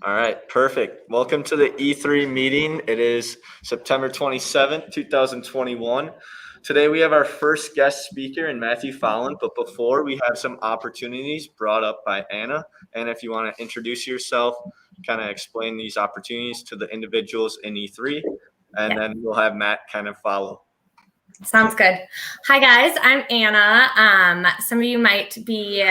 All right, perfect. Welcome to the E3 meeting. It is September 27th, 2021. Today we have our first guest speaker in Matthew Follen, but before we have some opportunities brought up by Anna. Anna, if you want to introduce yourself, kind of explain these opportunities to the individuals in E3, and then we'll have Matt kind of follow. Sounds good. Hi, guys. I'm Anna. Some of you might be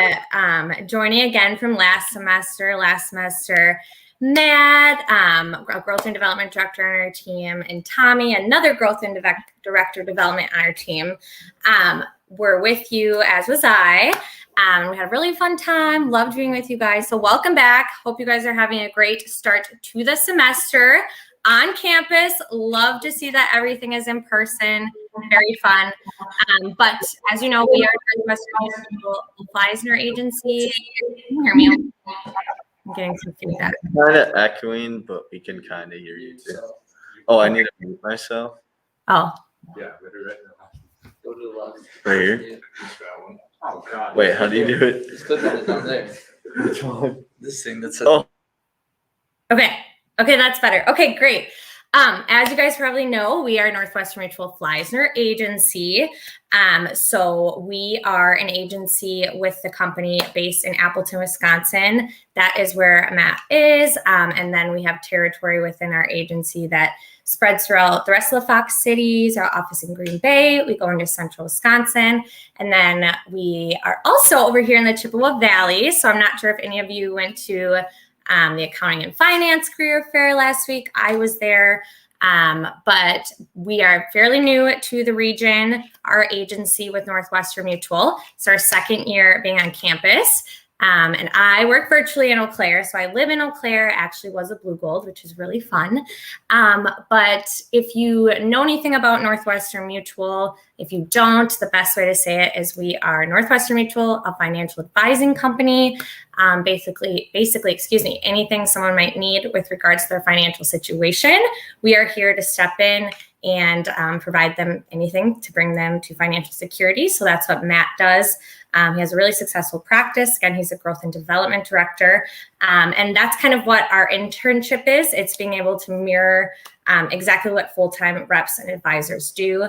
joining again from last semester. Matt, a growth and development director on our team, and Tommy, another growth and director development on our team. We're with you, as was I. We had a really fun time. Loved being with you guys. So welcome back. Hope you guys are having a great start to the semester on campus. Love to see that everything is in person. Very fun. But as you know, we are Northwestern Mutual, Fleisner Agency. Can you hear me? I'm getting some feedback. Kind of echoing, but we can kind of hear you too. Oh, I need to mute myself. Oh. Yeah, right now. Go to the left. Right here? Oh, God. Wait, how do you do it? Just click on it down there. Which one? This thing that says. Oh. Okay, that's better. Okay, great. As you guys probably know, we are Northwestern Mutual Fleisner Agency. So we are an agency with the company based in Appleton, Wisconsin. That is where Matt is. And then we have territory within our agency that spreads throughout the rest of the Fox cities, our office in Green Bay. We go into central Wisconsin. And then we are also over here in the Chippewa Valley. So I'm not sure if any of you went to the accounting and finance career fair last week. I was there, but we are fairly new to the region, our agency with Northwestern Mutual. It's our second year being on campus. And I work virtually in Eau Claire. So I live in Eau Claire, actually was a Blue Gold, which is really fun. But if you know anything about Northwestern Mutual, if you don't, the best way to say it is we are Northwestern Mutual, a financial advising company. Basically, anything someone might need with regards to their financial situation, we are here to step in and provide them anything to bring them to financial security. So that's what Matt does. He has a really successful practice. Again, he's a growth and development director. And that's kind of what our internship is. It's being able to mirror exactly what full-time reps and advisors do.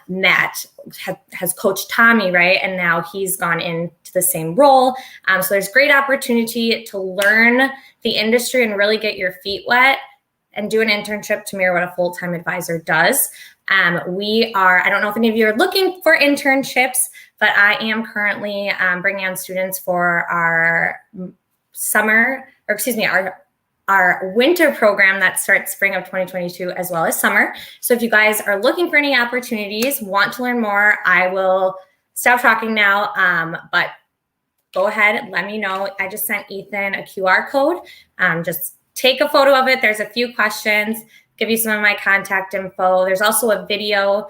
Matt has coached Tommy, right? And now he's gone into the same role. So there's great opportunity to learn the industry and really get your feet wet and do an internship to mirror what a full-time advisor does. I don't know if any of you are looking for internships, but I am currently bringing on students for our our winter program that starts spring of 2022 as well as summer. So if you guys are looking for any opportunities, want to learn more, I will stop talking now, but go ahead, let me know. I just sent Ethan a QR code. Just take a photo of it. There's a few questions, give you some of my contact info. There's also a video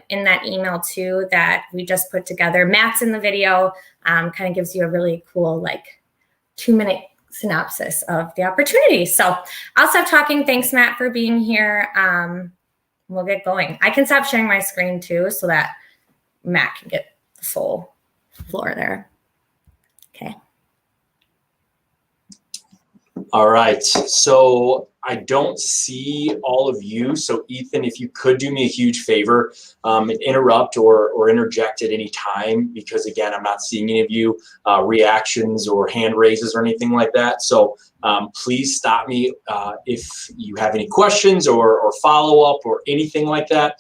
in that email too that we just put together. Matt's in the video, kind of gives you a really cool 2-minute synopsis of the opportunity. So I'll stop talking. Thanks, Matt, for being here. We'll get going. I can stop sharing my screen too so that Matt can get the full floor there. Okay. All right, so I don't see all of you. So Ethan, if you could do me a huge favor, interrupt or interject at any time, because again, I'm not seeing any of you reactions or hand raises or anything like that. So please stop me if you have any questions or follow up or anything like that.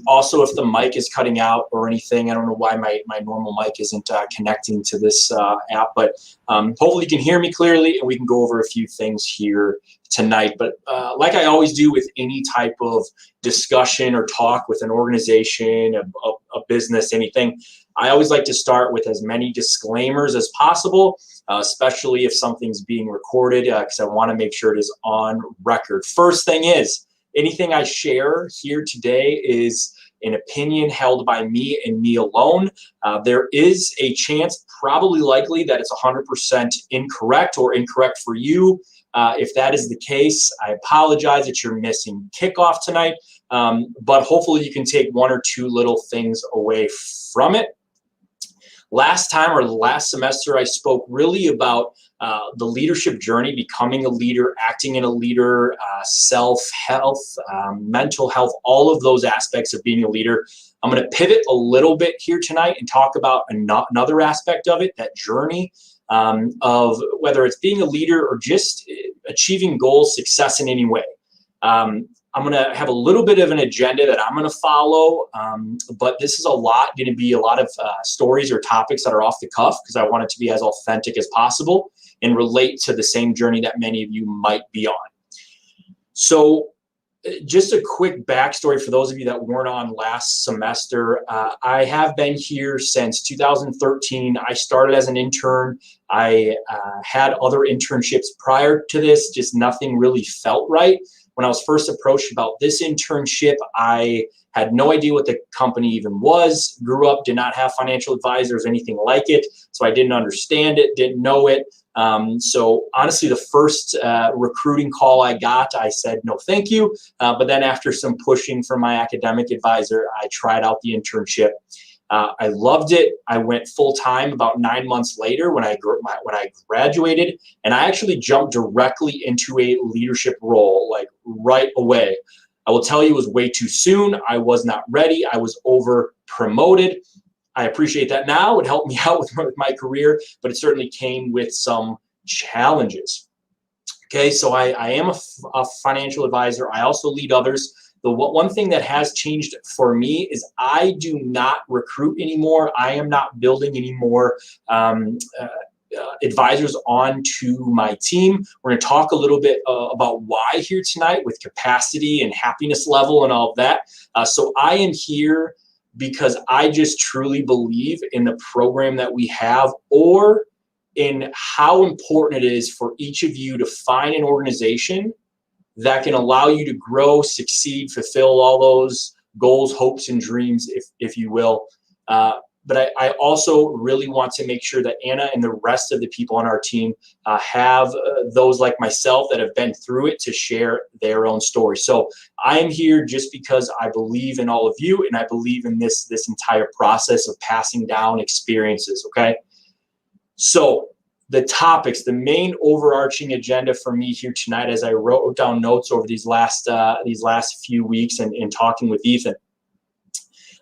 Also, if the mic is cutting out or anything, I don't know why my normal mic isn't connecting to this app, but hopefully you can hear me clearly and we can go over a few things here tonight. But like I always do with any type of discussion or talk with an organization, a business, anything, I always like to start with as many disclaimers as possible, especially if something's being recorded, because I want to make sure it is on record. First thing is, anything I share here today is an opinion held by me and me alone. There is a chance, probably likely, that it's 100% incorrect or incorrect for you. If that is the case, I apologize that you're missing kickoff tonight, but hopefully you can take one or two little things away from it. Last time or last semester, I spoke really about the leadership journey, becoming a leader, acting in a leader, self-health, mental health, all of those aspects of being a leader. I'm going to pivot a little bit here tonight and talk about another aspect of it, that journey of whether it's being a leader or just achieving goals, success in any way. I'm going to have a little bit of an agenda that I'm going to follow, but this is going to be a lot of stories or topics that are off the cuff because I want it to be as authentic as possible and relate to the same journey that many of you might be on. So just a quick backstory for those of you that weren't on last semester. I have been here since 2013. I started as an intern. I had other internships prior to this, just nothing really felt right. When I was first approached about this internship, I had no idea what the company even was, grew up, did not have financial advisors, anything like it. So I didn't understand it, didn't know it. So honestly, the first recruiting call I got, I said, no, thank you. But then after some pushing from my academic advisor, I tried out the internship. I loved it. I went full time about 9 months later when I graduated, and I actually jumped directly into a leadership role, like right away. I will tell you, it was way too soon. I was not ready. I was over promoted. I appreciate that now. It helped me out with my career, but it certainly came with some challenges. Okay, so I am a financial advisor. I also lead others. The one thing that has changed for me is I do not recruit anymore. I am not building any more advisors onto my team. We're going to talk a little bit about why here tonight with capacity and happiness level and all of that. So I am here because I just truly believe in the program that we have, or in how important it is for each of you to find an organization that can allow you to grow, succeed, fulfill all those goals, hopes, and dreams, if you will. But I also really want to make sure that Anna and the rest of the people on our team have those like myself that have been through it to share their own story. So I am here just because I believe in all of you, and I believe in this entire process of passing down experiences, okay? So the topics, the main overarching agenda for me here tonight, as I wrote down notes over these last few weeks and talking with Ethan.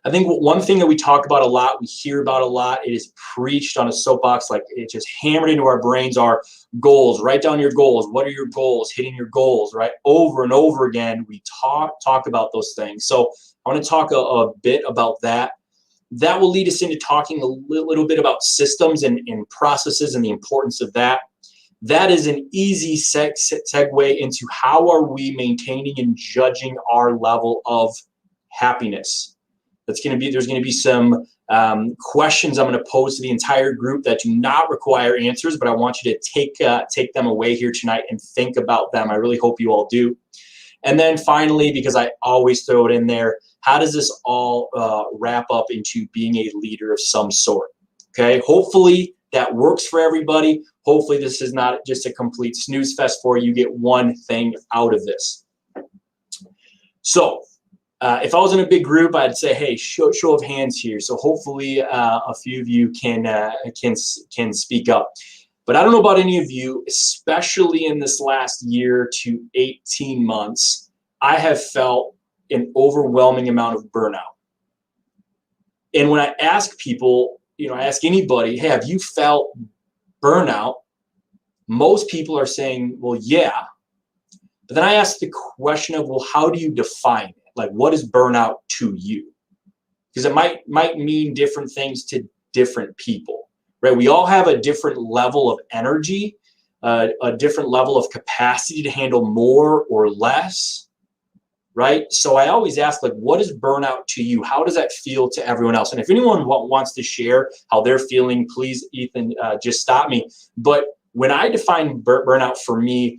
I think one thing that we talk about a lot, we hear about a lot, it is preached on a soapbox, like it just hammered into our brains, are goals. Write down your goals. What are your goals? Hitting your goals, right? Over and over again, we talk about those things. So I want to talk a bit about that. That will lead us into talking a little bit about systems and processes and the importance of that. That is an easy segue into how are we maintaining and judging our level of happiness. There's going to be some questions I'm going to pose to the entire group that do not require answers, but I want you to take them away here tonight and think about them. I really hope you all do. And then finally, because I always throw it in there, how does this all wrap up into being a leader of some sort? Okay, hopefully that works for everybody. Hopefully this is not just a complete snooze fest for you. You get one thing out of this. So if I was in a big group, I'd say, hey, show of hands here. So hopefully a few of you can speak up. But I don't know about any of you, especially in this last year to 18 months, I have felt an overwhelming amount of burnout. And when I ask people, I ask anybody, hey, have you felt burnout? Most people are saying, well, yeah. But then I ask the question of, well, how do you define it? Like, what is burnout to you? Because it might mean different things to different people, right? We all have a different level of energy, a different level of capacity to handle more or less, right? So I always ask, like, what is burnout to you? How does that feel to everyone else? And if anyone wants to share how they're feeling, please, Ethan, just stop me. But when I define burnout for me,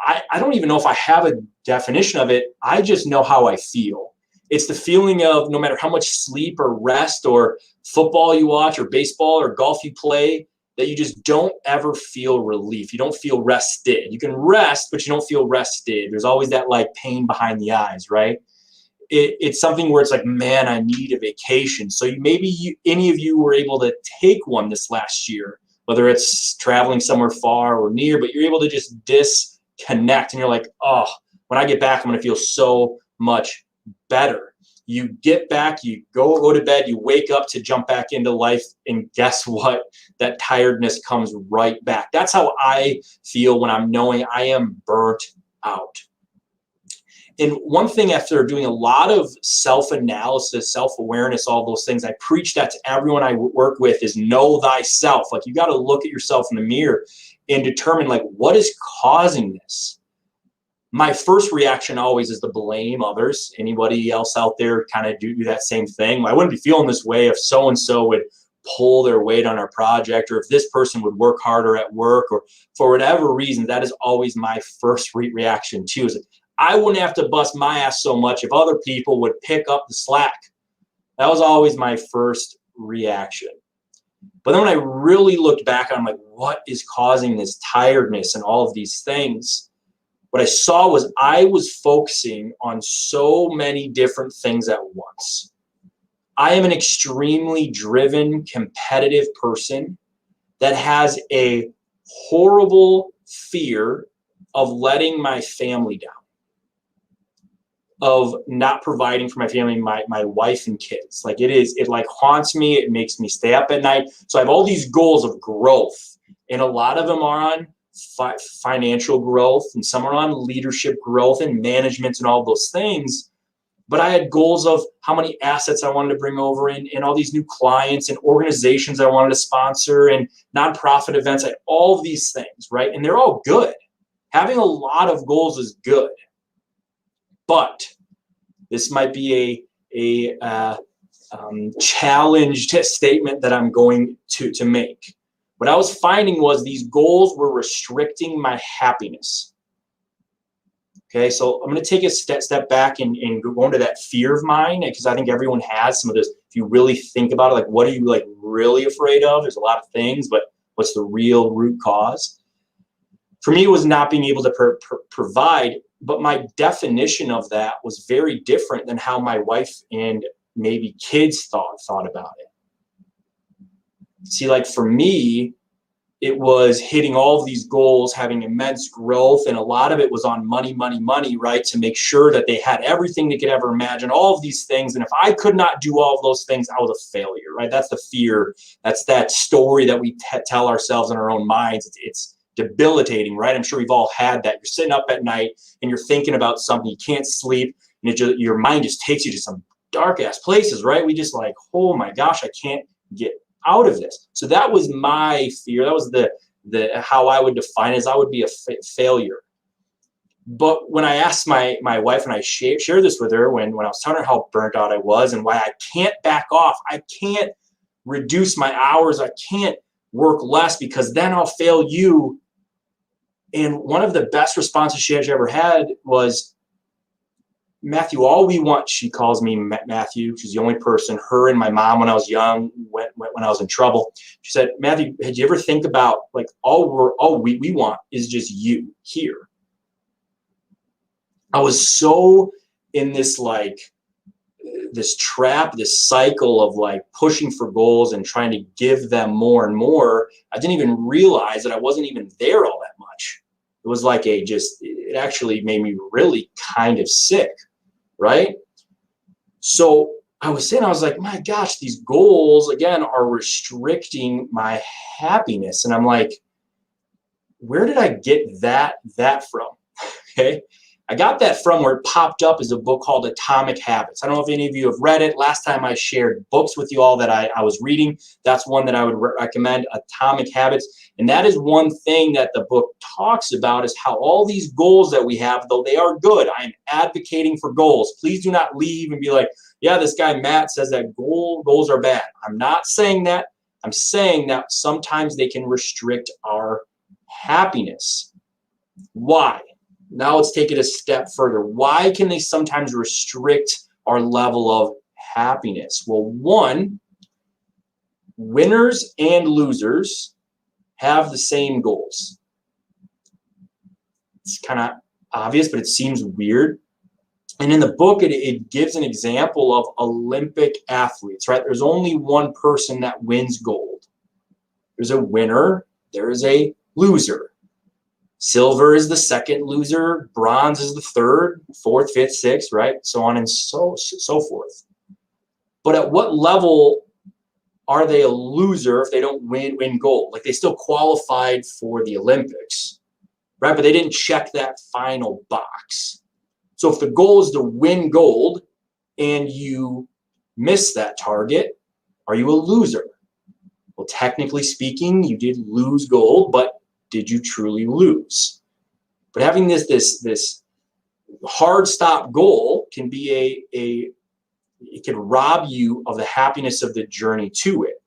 I don't even know if I have a definition of it. I just know how I feel. It's the feeling of no matter how much sleep or rest or football you watch or baseball or golf you play, that you just don't ever feel relief. You don't feel rested. You can rest, but you don't feel rested. There's always that like pain behind the eyes, right? It's something where it's like, man, I need a vacation. So any of you were able to take one this last year, whether it's traveling somewhere far or near, but you're able to just disconnect and you're like, oh, when I get back, I'm going to feel so much better. You get back, you go to bed, you wake up to jump back into life, and guess what? That tiredness comes right back. That's how I feel when I'm knowing I am burnt out. And one thing, after doing a lot of self-analysis, self-awareness, all those things, I preach that to everyone I work with, is know thyself. Like, you got to look at yourself in the mirror and determine, like, what is causing this? My first reaction always is to blame others. Anybody else out there kind of do that same thing? I wouldn't be feeling this way if so-and-so would pull their weight on our project, or if this person would work harder at work, or for whatever reason. That is always my first reaction too, is I wouldn't have to bust my ass so much if other people would pick up the slack. That was always my first reaction. But then when I really looked back, I'm like, what is causing this tiredness and all of these things? What I saw was I was focusing on so many different things at once. I am an extremely driven, competitive person that has a horrible fear of letting my family down, of not providing for my family, my wife and kids. Like, it like haunts me. It makes me stay up at night. So I have all these goals of growth, and a lot of them are on financial growth, and some are on leadership growth and management and all those things. But I had goals of how many assets I wanted to bring over, and all these new clients and organizations I wanted to sponsor, and nonprofit events, like all of these things, right? And they're all good. Having a lot of goals is good. But this might be a challenged statement that I'm going to make. What I was finding was these goals were restricting my happiness. Okay, so I'm going to take a step back and go into that fear of mine, because I think everyone has some of this. If you really think about it, like, what are you like really afraid of? There's a lot of things, but what's the real root cause? For me, it was not being able to provide, but my definition of that was very different than how my wife and maybe kids thought about it. See, like, for me, it was hitting all of these goals, having immense growth, and a lot of it was on money, right? To make sure that they had everything they could ever imagine, all of these things. And if I could not do all of those things, I was a failure, right? That's the fear. That's that story that we tell ourselves in our own minds. It's debilitating, right? I'm sure we've all had that. You're sitting up at night and you're thinking about something, you can't sleep, and your mind just takes you to some dark ass places, right? We just like, oh my gosh, I can't get out of this. So that was my fear. That was the how I would define it, as I would be a failure. But when I asked my wife, and I shared this with her when I was telling her how burnt out I was and why I can't back off, I can't reduce my hours, I can't work less, because then I'll fail you. And one of the best responses she ever had was, Matthew, all we want, she calls me Matthew. She's the only person, her and my mom, when I was young, when I was in trouble. She said, Matthew, had you ever think about, like, all we want is just you here? I was so in this, like, this trap, this cycle of like pushing for goals and trying to give them more and more. I didn't even realize that I wasn't even there all that much. It was like it actually made me really kind of sick. Right? So I was like, my gosh, these goals, again, are restricting my happiness. And I'm like, where did I get that from? Okay. I got that from where it popped up as a book called Atomic Habits. I don't know if any of you have read it. Last time I shared books with you all that I was reading. That's one that I would recommend, Atomic Habits. And that is one thing that the book talks about, is how all these goals that we have, though they are good, I am advocating for goals. Please do not leave and be like, yeah, this guy Matt says that goals are bad. I'm not saying that. I'm saying that sometimes they can restrict our happiness. Why? Now let's take it a step further. Why can they sometimes restrict our level of happiness? Well, one, winners and losers have the same goals. It's kind of obvious, but it seems weird. And in the book, it gives an example of Olympic athletes, right? There's only one person that wins gold. There's a winner. There is a loser. Silver is the second loser. Bronze is the third, fourth, fifth, sixth, right? So on and so forth. But at what level are they a loser if they don't win gold? Like, they still qualified for the Olympics, right? But they didn't check that final box. So if the goal is to win gold and you miss that target, are you a loser? Well, technically speaking, you did lose gold, but did you truly lose? But having this hard stop goal can be it can rob you of the happiness of the journey to it.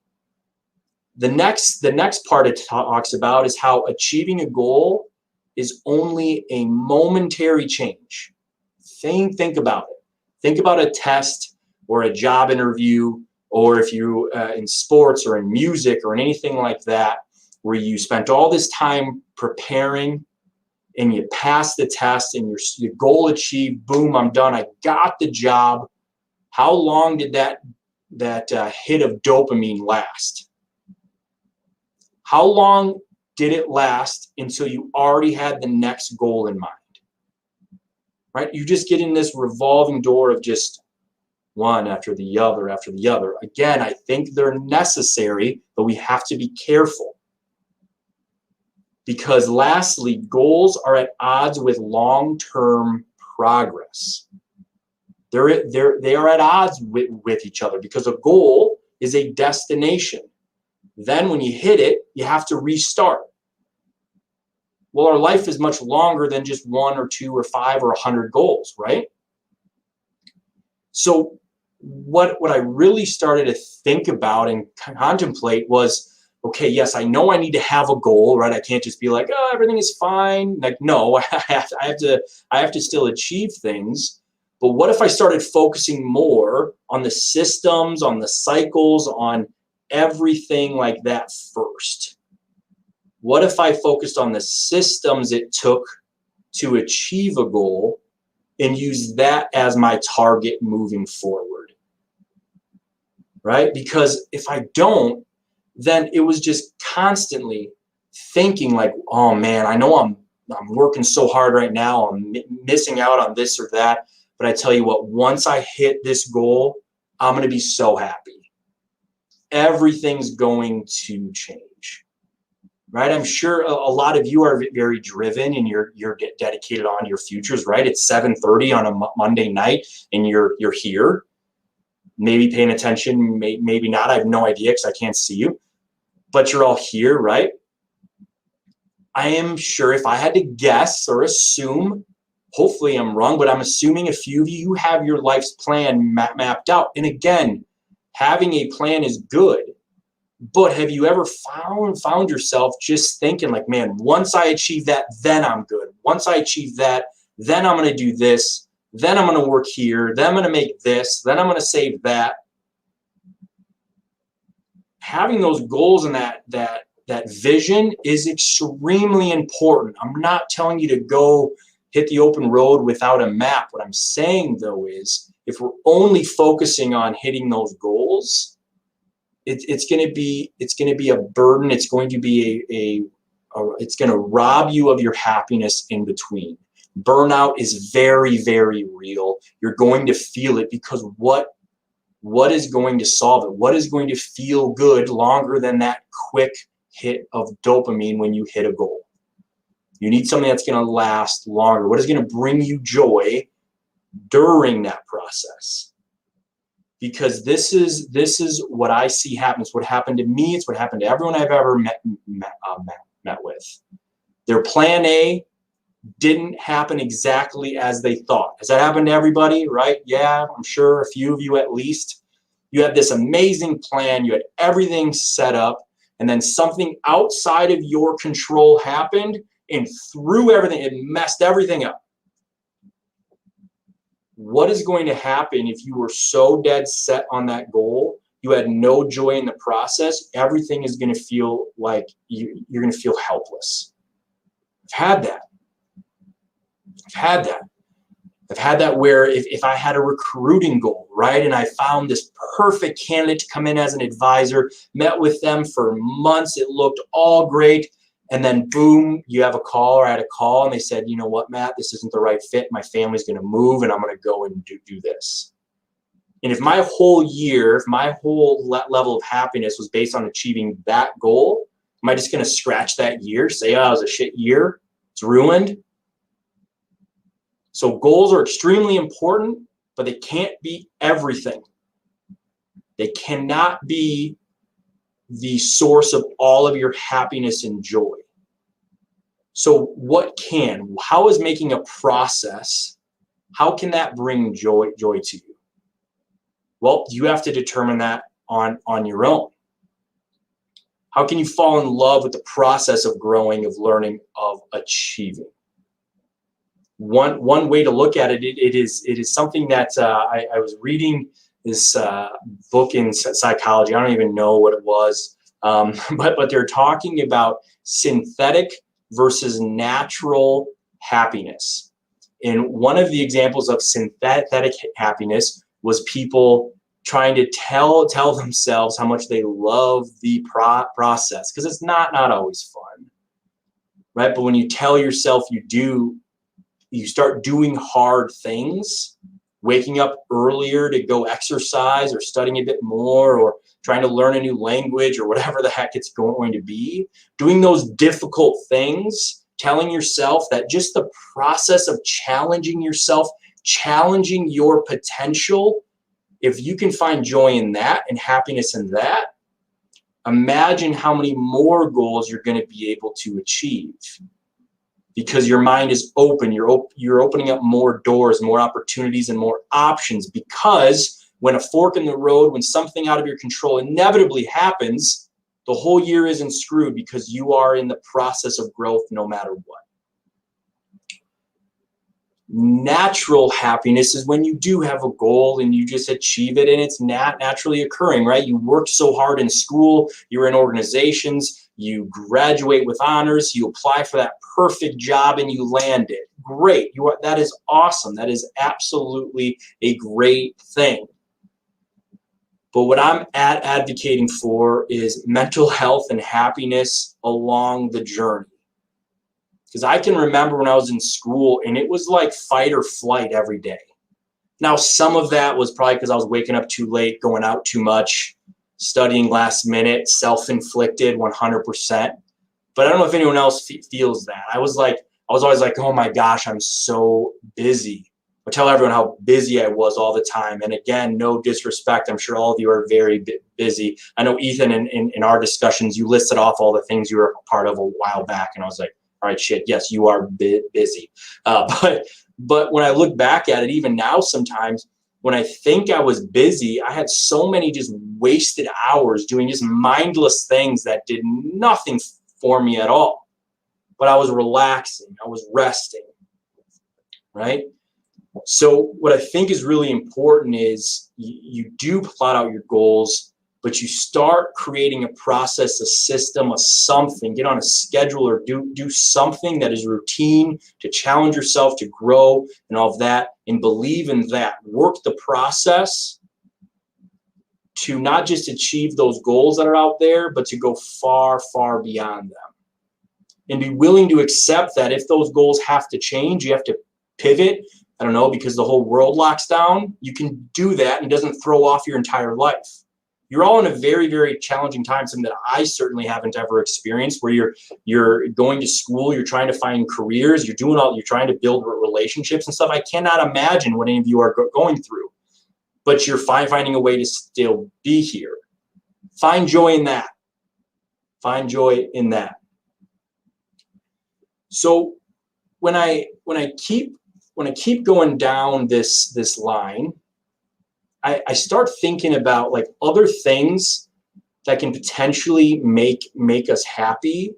The next part it talks about is how achieving a goal is only a momentary change. Think about it. Think about a test or a job interview, or if you in sports or in music or in anything like that, where you spent all this time preparing and you passed the test and your goal achieved, boom, I'm done, I got the job. How long did that hit of dopamine last? How long did it last until you already had the next goal in mind? Right? You just get in this revolving door of just one after the other after the other. Again, I think they're necessary, but we have to be careful. Because lastly, goals are at odds with long-term progress. They are at odds with each other, because a goal is a destination. Then when you hit it, you have to restart. Well, our life is much longer than just 1 or 2 or 5 or 100 goals, right? So what I really started to think about and contemplate was, okay, yes, I know I need to have a goal, right? I can't just be like, oh, everything is fine. Like, no, I have to still achieve things. But what if I started focusing more on the systems, on the cycles, on everything like that first? What if I focused on the systems it took to achieve a goal and use that as my target moving forward? Right? Because if I don't, then it was just constantly thinking like, oh man, I know I'm working so hard right now, I'm missing out on this or that. But I tell you what, once I hit this goal, I'm going to be so happy. Everything's going to change, right? I'm sure a lot of you are very driven and you're dedicated on your futures, right? It's 7:30 on a Monday night and you're here, maybe paying attention, maybe not. I have no idea because I can't see you, but you're all here, right? I am sure if I had to guess or assume, hopefully I'm wrong, but I'm assuming a few of you have your life's plan mapped out. And again, having a plan is good, but have you ever found yourself just thinking like, man, once I achieve that, then I'm good. Once I achieve that, then I'm going to do this. Then I'm going to work here. Then I'm going to make this. Then I'm going to save that. Having those goals and that vision is extremely important. I'm not telling you to go hit the open road without a map. What I'm saying though is, if we're only focusing on hitting those goals, it's going to be a burden. It's going to be it's going to rob you of your happiness in between. Burnout is very, very real. You're going to feel it, because what is going to solve it? What is going to feel good longer than that quick hit of dopamine when you hit a goal? You need something that's going to last longer. What is going to bring you joy during that process? Because this is what I see happen. It's what happened to me. It's what happened to everyone I've ever met with. Their plan A didn't happen exactly as they thought. Has that happened to everybody, right? Yeah, I'm sure a few of you at least. You had this amazing plan. You had everything set up, and then something outside of your control happened and threw everything. It messed everything up. What is going to happen if you were so dead set on that goal, you had no joy in the process? Everything is going to feel like you're going to feel helpless. I've had that. I've had that where if I had a recruiting goal, right, and I found this perfect candidate to come in as an advisor, met with them for months, it looked all great, and then boom, you have a call, or I had a call, and they said, you know what, Matt, this isn't the right fit. My family's going to move, and I'm going to go and do this. And if my whole year, if my whole level of happiness was based on achieving that goal, am I just going to scratch that year, say, oh, it was a shit year, it's ruined? So goals are extremely important, but they can't be everything. They cannot be the source of all of your happiness and joy. So what can? How is making a process, how can that bring joy to you? Well, you have to determine that on your own. How can you fall in love with the process of growing, of learning, of achieving? One way to look at it, it is something that I was reading this book in psychology. I don't even know what it was, but they're talking about synthetic versus natural happiness. And one of the examples of synthetic happiness was people trying to tell themselves how much they love the process, because it's not always fun, right? But when you tell yourself you do, you start doing hard things, waking up earlier to go exercise or studying a bit more or trying to learn a new language or whatever the heck it's going to be, doing those difficult things, telling yourself that just the process of challenging yourself, challenging your potential, if you can find joy in that and happiness in that, imagine how many more goals you're going to be able to achieve. Because your mind is open, you're opening up more doors, more opportunities, and more options. Because when a fork in the road, when something out of your control inevitably happens, the whole year isn't screwed because you are in the process of growth no matter what. Natural happiness is when you do have a goal and you just achieve it and it's naturally occurring, right? You worked so hard in school, you're in organizations, you graduate with honors, you apply for that perfect job and you land it. Great. That is awesome. That is absolutely a great thing. But what I'm advocating for is mental health and happiness along the journey. Because I can remember when I was in school and it was like fight or flight every day. Now, some of that was probably because I was waking up too late, going out too much, studying last minute, self-inflicted 100%. But I don't know if anyone else feels that. I was always like, oh my gosh, I'm so busy. I tell everyone how busy I was all the time. And again, no disrespect. I'm sure all of you are very busy. I know Ethan, in our discussions, you listed off all the things you were a part of a while back. And I was like, all right, shit, yes, you are busy. But when I look back at it, even now sometimes, when I think I was busy, I had so many just wasted hours doing just mindless things that did nothing for me at all. But I was relaxing, I was resting, right? So what I think is really important is you do plot out your goals, but you start creating a process, a system, a something, get on a schedule or do something that is routine to challenge yourself, to grow and all of that, and believe in that. Work the process to not just achieve those goals that are out there, but to go far, far beyond them. And be willing to accept that if those goals have to change, you have to pivot, I don't know, because the whole world locks down, you can do that and it doesn't throw off your entire life. You're all in a very, very challenging time, something that I certainly haven't ever experienced, where you're going to school, you're trying to find careers, you're trying to build relationships and stuff. I cannot imagine what any of you are going through, but you're finding a way to still be here. Find joy in that. Find joy in that. So when I keep going down this line, I start thinking about like other things that can potentially make us happy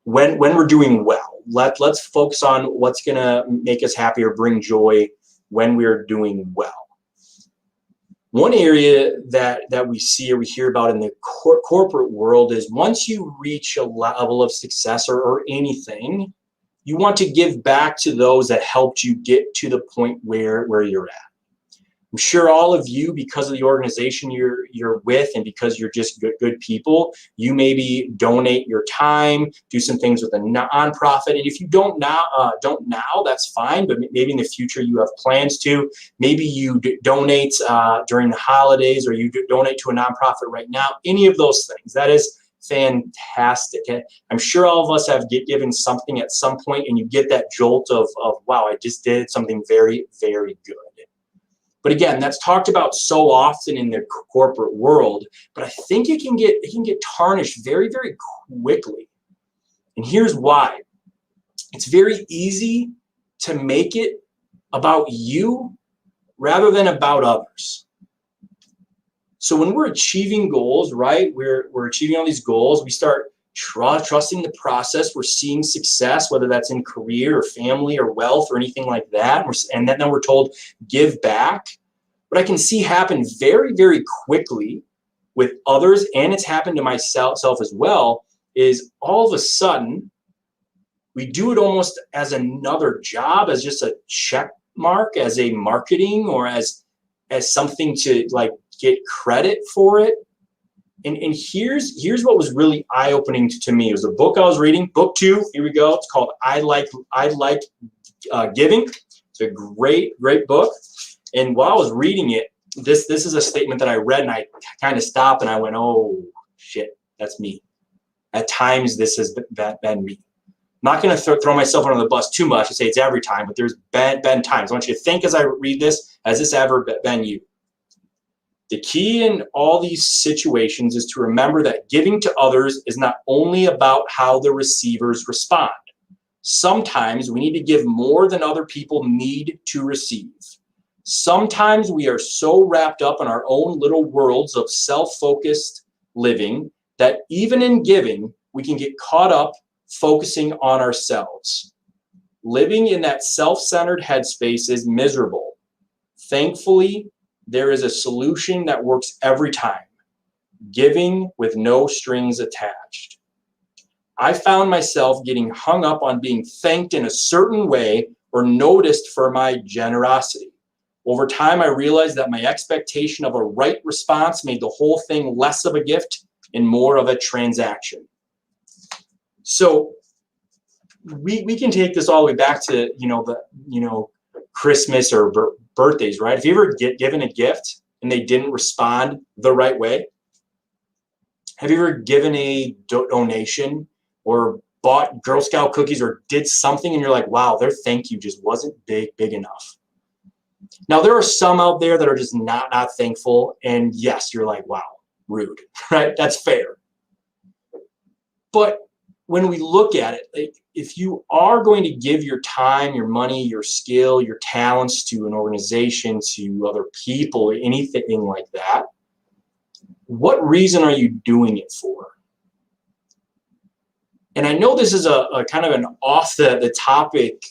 when we're doing well. Let's focus on what's gonna make us happy or bring joy when we're doing well. One area that we see or we hear about in the corporate world is once you reach a level of success or anything, You want to give back to those that helped you get to the point where you're at. I'm sure all of you, because of the organization you're with and because you're just good people, you maybe donate your time, do some things with a nonprofit. And if you don't now, that's fine. But maybe in the future you have plans to. Maybe you donate during the holidays, or you donate to a nonprofit right now. Any of those things. That is fantastic. I'm sure all of us have given something at some point, and you get that jolt of wow, I just did something very, very good. But again, that's talked about so often in the corporate world, but I think it can get tarnished very, very quickly. And here's why. It's very easy to make it about you rather than about others. So when we're achieving goals, right, we're achieving all these goals, we start trusting the process. We're seeing success, whether that's in career or family or wealth or anything like that. And then we're told, give back. What I can see happen very, very quickly with others, and it's happened to myself as well, is all of a sudden, we do it almost as another job, as just a check mark, as a marketing, or as something to like get credit for it. And here's what was really eye-opening to me. It was a book I was reading, book 2. Here we go. It's called I Like Giving. It's a great book. And while I was reading it, this is a statement that I read, and I kind of stopped and I went, oh shit, that's me. At times, this has been me. I'm not going to throw myself under the bus too much and say it's every time, but there's been times. I want you to think as I read this, has this ever been you? The key in all these situations is to remember that giving to others is not only about how the receivers respond. Sometimes we need to give more than other people need to receive. Sometimes we are so wrapped up in our own little worlds of self-focused living that even in giving, we can get caught up focusing on ourselves. Living in that self-centered headspace is miserable. Thankfully, there is a solution that works every time: giving with no strings attached. I found myself getting hung up on being thanked in a certain way or noticed for my generosity. Over time, I realized that my expectation of a right response made the whole thing less of a gift and more of a transaction. So we can take this all the way back to Christmas or birthdays, right? If you ever get given a gift and they didn't respond the right way, have you ever given a donation or bought Girl Scout cookies or did something and you're like, wow, their thank you just wasn't big enough? Now, there are some out there that are just not thankful. And yes, you're like, wow, rude, right? That's fair. But when we look at it, like, if you are going to give your time, your money, your skill, your talents to an organization, to other people, anything like that, what reason are you doing it for? And I know this is a kind of an off the topic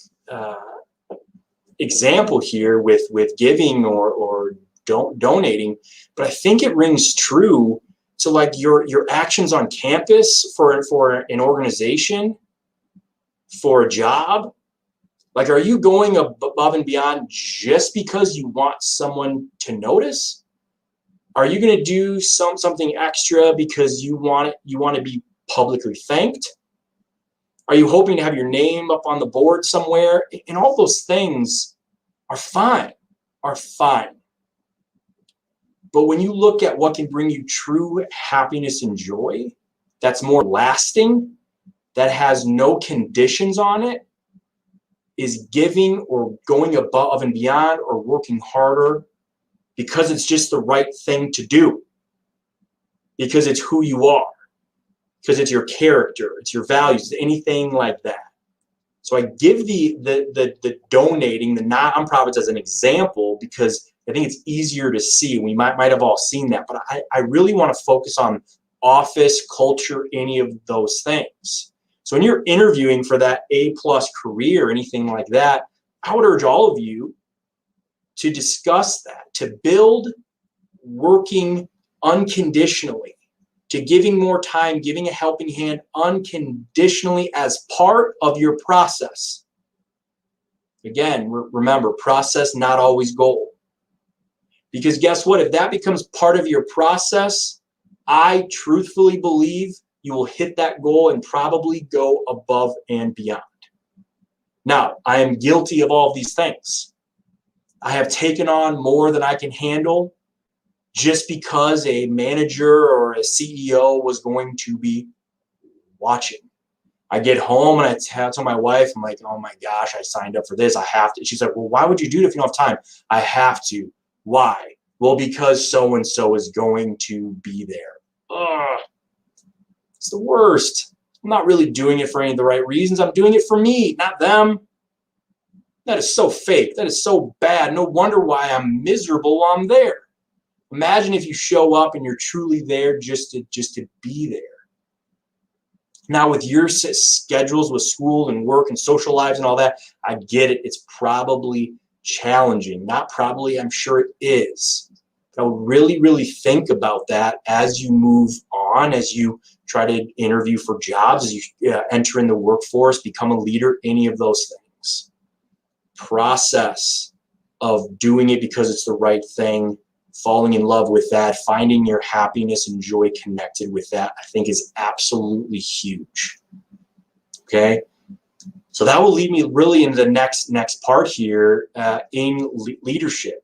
example here with giving or donating, but I think it rings true to like your actions on campus for an organization, for a job. Like, are you going above and beyond just because you want someone to notice? Are you going to do something extra because you want to be publicly thanked? Are you hoping to have your name up on the board somewhere? And all those things are fine. But when you look at what can bring you true happiness and joy, that's more lasting, that has no conditions on it, is giving or going above and beyond or working harder because it's just the right thing to do, because it's who you are, because it's your character, it's your values, anything like that. So I give the donating, the nonprofits as an example because I think it's easier to see. We might have all seen that, but I really want to focus on office, culture, any of those things. So when you're interviewing for that A+ career, anything like that, I would urge all of you to discuss that, to build working unconditionally, to giving more time, giving a helping hand unconditionally as part of your process. Again, remember, process, not always goal. Because guess what? If that becomes part of your process, I truthfully believe you will hit that goal and probably go above and beyond. Now, I am guilty of all of these things. I have taken on more than I can handle just because a manager or a CEO was going to be watching. I get home and I tell my wife, I'm like, oh my gosh, I signed up for this. I have to. She's like, well, why would you do it if you don't have time? I have to. Why? Well, because so-and-so is going to be there. Ugh. It's the worst. I'm not really doing it for any of the right reasons. I'm doing it for me, not them. That is so fake. That is so bad. No wonder why I'm miserable while I'm there. Imagine if you show up and you're truly there just to be there. Now with your schedules with school and work and social lives and all that, I get it. It's probably challenging. Not probably, I'm sure it is. But I would really, really think about that as you move on, as you try to interview for jobs, as you enter in the workforce, become a leader, any of those things. Process of doing it because it's the right thing, falling in love with that, finding your happiness and joy connected with that, I think is absolutely huge. Okay? So that will lead me really into the next part here in leadership.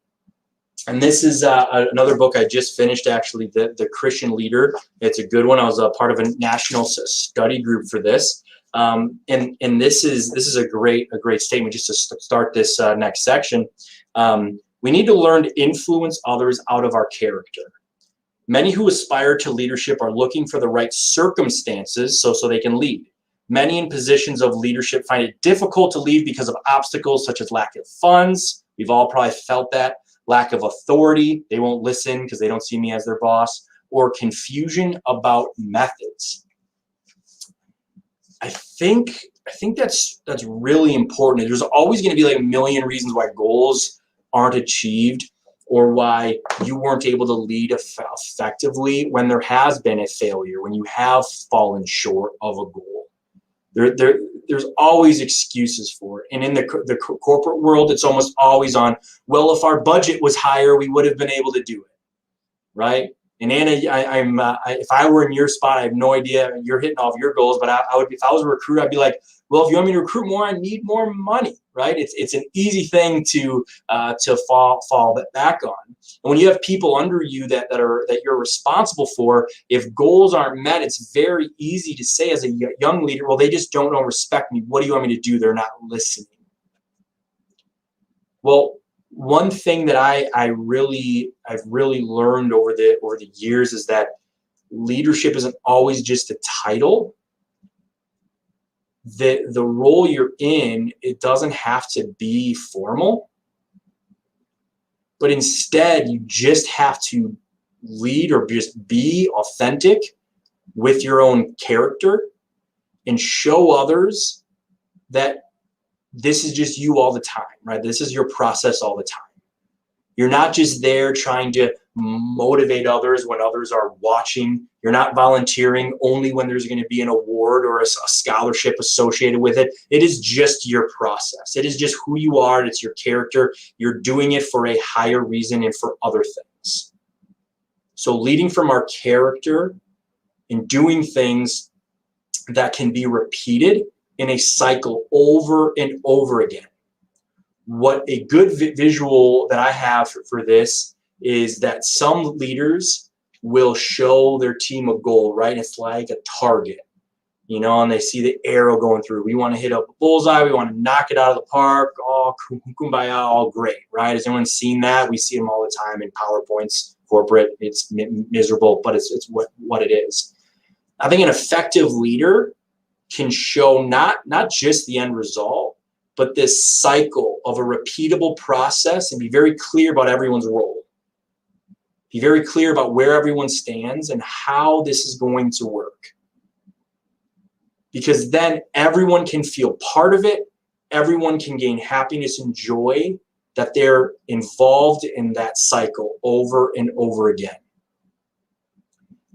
And this is another book I just finished, actually, the Christian Leader. It's a good one. I was a part of a national study group for this. And this is a great statement just to start this next section. We need to learn to influence others out of our character. Many who aspire to leadership are looking for the right circumstances so they can lead. Many in positions of leadership find it difficult to lead because of obstacles such as lack of funds. We've all probably felt that. Lack of authority. They won't listen because they don't see me as their boss. Or confusion about methods. I think that's really important. There's always going to be like a million reasons why goals aren't achieved or why you weren't able to lead effectively when there has been a failure, when you have fallen short of a goal. There's always excuses for it. And in the corporate world, it's almost always on, well, if our budget was higher, we would have been able to do it, right? And Anna, if I were in your spot, I have no idea. You're hitting all of your goals, but I would, if I was a recruiter, I'd be like, well, if you want me to recruit more, I need more money, right? It's an easy thing to fall back on. And when you have people under you that you're responsible for, if goals aren't met, it's very easy to say as a young leader, well, they just don't respect me. What do you want me to do? They're not listening. Well, one thing that I've really learned over the years is that leadership isn't always just a title. The role you're in, it doesn't have to be formal, but instead you just have to lead or just be authentic with your own character and show others that this is just you all the time, right? This is your process all the time. You're not just there trying to motivate others when others are watching. You're not volunteering only when there's going to be an award or a scholarship associated with it. It is just your process. It is just who you are. It's your character. You're doing it for a higher reason and for other things. So leading from our character and doing things that can be repeated in a cycle over and over again. What a good visual that I have for this is that some leaders will show their team a goal, right? It's like a target, and they see the arrow going through. We want to hit a bullseye. We want to knock it out of the park. All kumbaya, all great, right? Has anyone seen that? We see them all the time in PowerPoints, corporate. It's miserable, but it's what it is. I think an effective leader can show not just the end result, but this cycle of a repeatable process and be very clear about everyone's role. Be very clear about where everyone stands and how this is going to work. Because then everyone can feel part of it. Everyone can gain happiness and joy that they're involved in that cycle over and over again.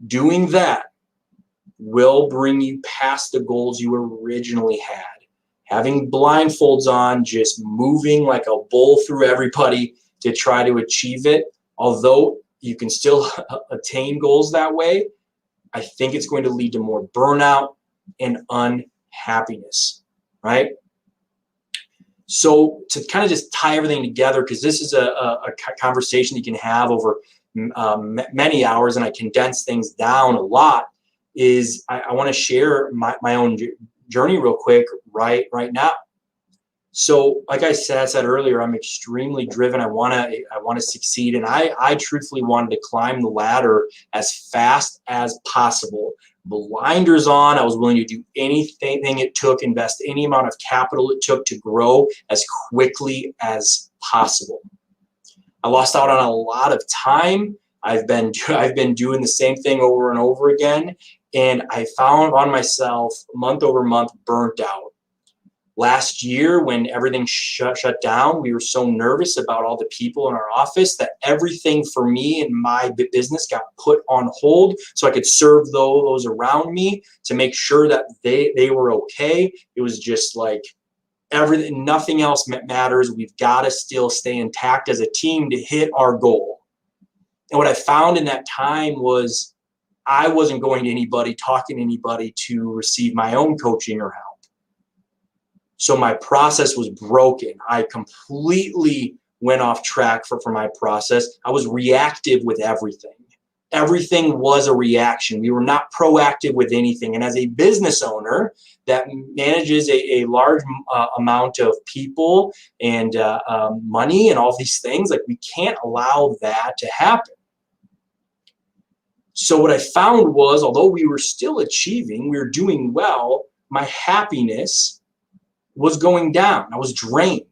Doing that will bring you past the goals you originally had. Having blindfolds on, just moving like a bull through everybody to try to achieve it, although you can still attain goals that way, I think it's going to lead to more burnout and unhappiness, right? So to kind of just tie everything together, because this is a conversation you can have over many hours, and I condense things down a lot, is I want to share my own journey real quick right now. So like I said earlier, I'm extremely driven. I want to succeed, and I truthfully wanted to climb the ladder as fast as possible. Blinders on. I was willing to do anything it took, invest any amount of capital it took to grow as quickly as possible. I lost out on a lot of time. I've been doing the same thing over and over again, and I found on myself month over month burnt out. Last year, when everything shut down, we were so nervous about all the people in our office that everything for me and my business got put on hold so I could serve those around me to make sure that they were okay. It was just like everything, nothing else matters. We've got to still stay intact as a team to hit our goal. And what I found in that time was I wasn't going to anybody, talking to anybody to receive my own coaching or help. So my process was broken. I completely went off track for my process. I was reactive with everything. Everything was a reaction. We were not proactive with anything. And as a business owner that manages a large amount of people and money and all these things, like, we can't allow that to happen. So what I found was, although we were still achieving, we were doing well, my happiness was going down. I was drained.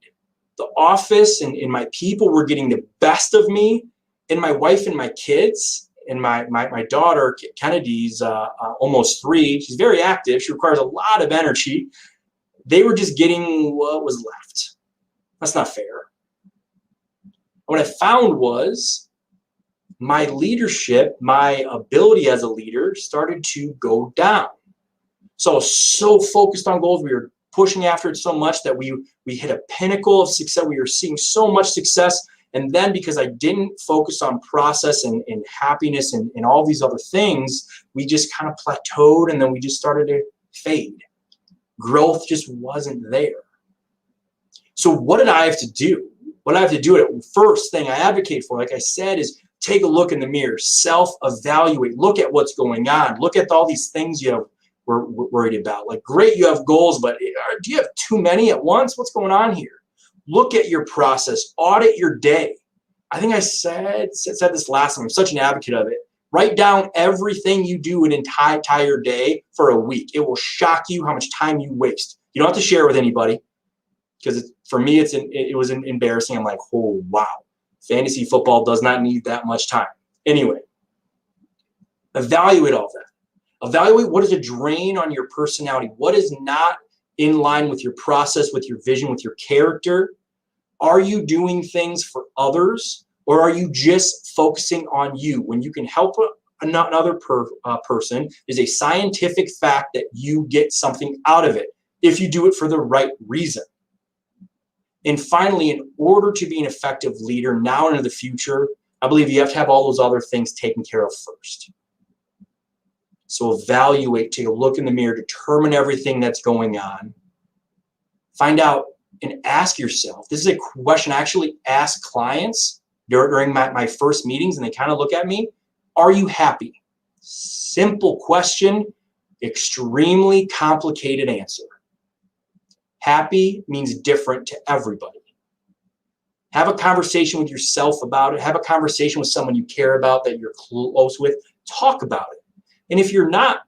The office and my people were getting the best of me, and my wife and my kids and my daughter, Kennedy's almost 3. She's very active. She requires a lot of energy. They were just getting what was left. That's not fair. What I found was my leadership, my ability as a leader started to go down. So I was so focused on goals. We were pushing after it so much that we hit a pinnacle of success. We were seeing so much success. And then because I didn't focus on process and happiness and all these other things, we just kind of plateaued, and then we just started to fade. Growth just wasn't there. So what did I have to do? What I have to do, the first thing I advocate for, like I said, is take a look in the mirror, self-evaluate, look at what's going on, look at all these things you have we're worried about. Like, great, you have goals, but do you have too many at once? What's going on here? Look at your process, audit your day. I think I said this last time. I'm such an advocate of it. Write down everything you do an entire day for a week. It will shock you how much time you waste. You don't have to share with anybody, because for me, it was embarrassing. I'm like, oh, wow. Fantasy football does not need that much time. Anyway, evaluate all that. Evaluate what is a drain on your personality. What is not in line with your process, with your vision, with your character? Are you doing things for others, or are you just focusing on you? When you can help another person, is a scientific fact that you get something out of it if you do it for the right reason. And finally, in order to be an effective leader now and in the future, I believe you have to have all those other things taken care of first. So evaluate, take a look in the mirror, determine everything that's going on. Find out and ask yourself. This is a question I actually ask clients during my first meetings, and they kind of look at me. Are you happy? Simple question, extremely complicated answer. Happy means different to everybody. Have a conversation with yourself about it. Have a conversation with someone you care about, that you're close with. Talk about it. And if you're not,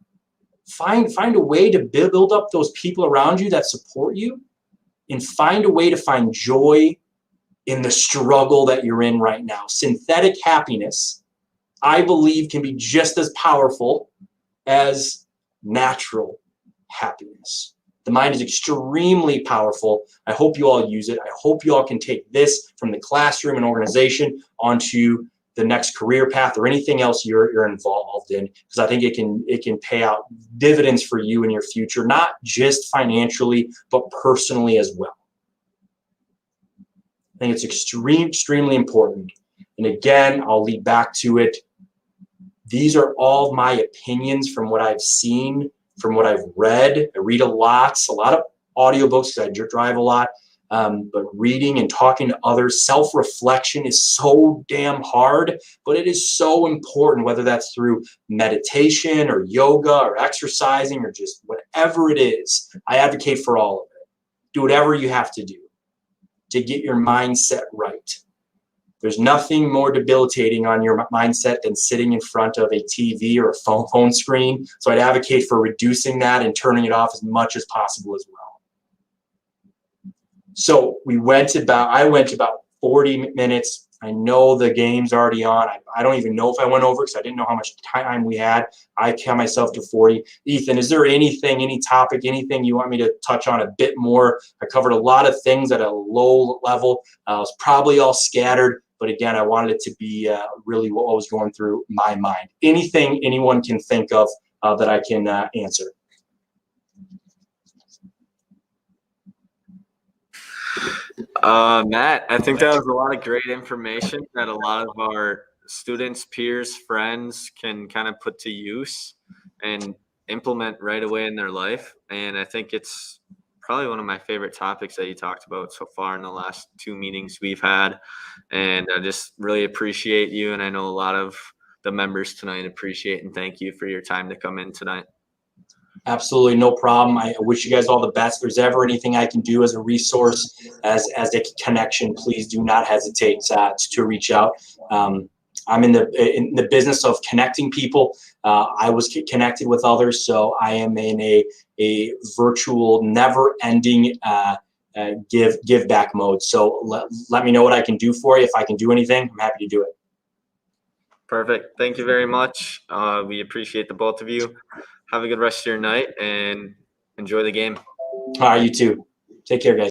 find a way to build up those people around you that support you, and find a way to find joy in the struggle that you're in right now. Synthetic happiness, I believe, can be just as powerful as natural happiness. The mind is extremely powerful. I hope you all use it. I hope you all can take this from the classroom and organization onto the next career path or anything else you're involved in, because I think it can pay out dividends for you in your future, not just financially, but personally as well. I think it's extremely important. And again, I'll lead back to it. These are all my opinions from what I've seen, from what I've read. I read a lot of audiobooks because I drive a lot. But reading and talking to others, self-reflection is so damn hard, but it is so important, whether that's through meditation or yoga or exercising or just whatever it is. I advocate for all of it. Do whatever you have to do to get your mindset right. There's nothing more debilitating on your mindset than sitting in front of a TV or a phone screen. So I'd advocate for reducing that and turning it off as much as possible as well. So I went about 40 minutes. I know the game's already on. I don't even know if I went over because I didn't know how much time we had. I count myself to 40. Ethan, is there anything, any topic, anything you want me to touch on a bit more? I covered a lot of things at a low level. I was probably all scattered, but again, I wanted it to be really what was going through my mind. Anything anyone can think of that I can answer. Matt, I think that was a lot of great information that a lot of our students, peers, friends can kind of put to use and implement right away in their life. And I think it's probably one of my favorite topics that you talked about so far in the last 2 meetings we've had. And I just really appreciate you. And I know a lot of the members tonight appreciate and thank you for your time to come in tonight. Absolutely, no problem. I wish you guys all the best. If there's ever anything I can do as a resource, as a connection, please do not hesitate to reach out. I'm in the business of connecting people. I was connected with others, so I am in a virtual, never-ending give back mode. So let me know what I can do for you. If I can do anything, I'm happy to do it. Perfect. Thank you very much. We appreciate the both of you. Have a good rest of your night and enjoy the game. All right, you too. Take care, guys.